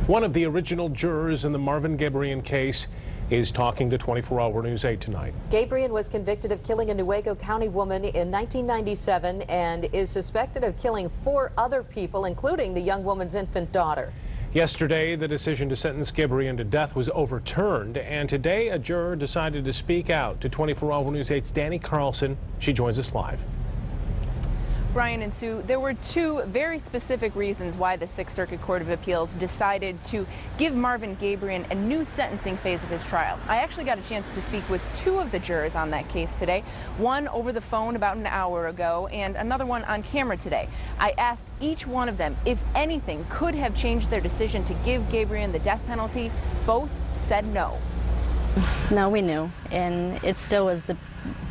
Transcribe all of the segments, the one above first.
One of the original jurors in the Marvin Gabrion case is talking to 24-Hour News 8 tonight. Gabrion was convicted of killing a Newaygo County woman in 1997 and is suspected of killing 4 other people, including the young woman's infant daughter. Yesterday, the decision to sentence Gabrion to death was overturned, and today a juror decided to speak out to 24-Hour News 8's Danny Carlson. She joins us live. Brian and Sue, there were 2 very specific reasons why the 6th Circuit Court of Appeals decided to give Marvin Gabrion a new sentencing phase of his trial. I actually got a chance to speak with 2 of the jurors on that case today, one over the phone about an hour ago and another one on camera today. I asked each one of them if anything could have changed their decision to give Gabrion the death penalty. Both said no. No, we knew, and it still was the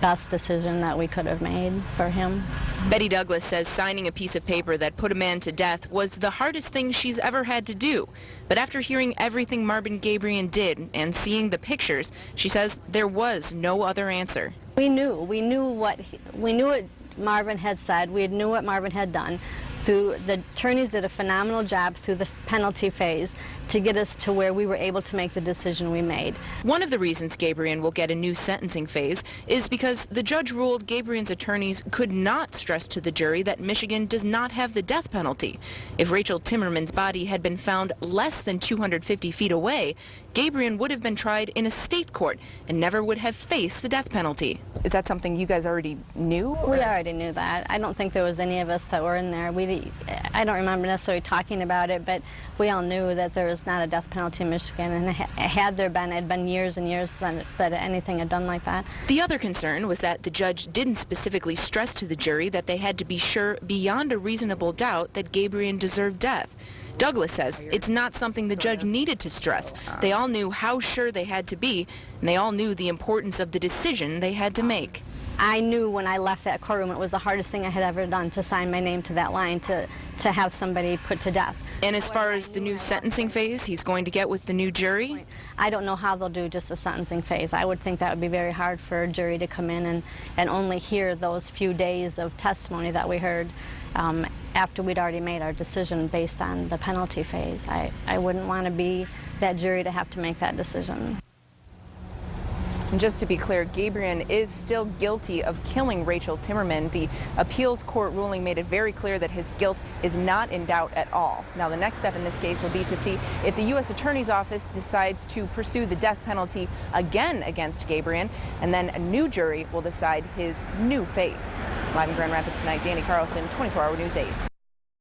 best decision that we could have made for him. Betty Douglas says signing a piece of paper that put a man to death was the hardest thing she's ever had to do. But after hearing everything Marvin Gabrion did and seeing the pictures, she says there was no other answer. We knew what Marvin had said. We knew what Marvin had done. The attorneys did a phenomenal job through the penalty phase to get us to where we were able to make the decision we made. One of the reasons Gabrion will get a new sentencing phase is because the judge ruled Gabrion's attorneys could not stress to the jury that Michigan does not have the death penalty. If Rachel Timmerman's body had been found less than 250 feet away, Gabrion would have been tried in a state court and never would have faced the death penalty. Is that something you guys already knew? We already knew that. I don't think there was any of us that were in there. I don't remember necessarily talking about it, but we all knew that there was not a death penalty in Michigan, and had there been, it had been years and years that anything had done like that. The other concern was that the judge didn't specifically stress to the jury that they had to be sure beyond a reasonable doubt that Gabrion deserved death. Douglas says it's not something the judge needed to stress. They all knew how sure they had to be, and they all knew the importance of the decision they had to make. I knew when I left that courtroom it was the hardest thing I had ever done to sign my name to that line, to have somebody put to death. And as far as the new sentencing phase he's going to get with the new jury? I don't know how they'll do just the sentencing phase. I would think that would be very hard for a jury to come in and only hear those few days of testimony that we heard after we'd already made our decision based on the penalty phase. I wouldn't want to be that jury to have to make that decision. And just to be clear, Gabrion is still guilty of killing Rachel Timmerman. The appeals court ruling made it very clear that his guilt is not in doubt at all. Now, the next step in this case will be to see if the U.S. Attorney's Office decides to pursue the death penalty again against Gabrion, and then a new jury will decide his new fate. Live in Grand Rapids tonight, Danny Carlson, 24-Hour News 8.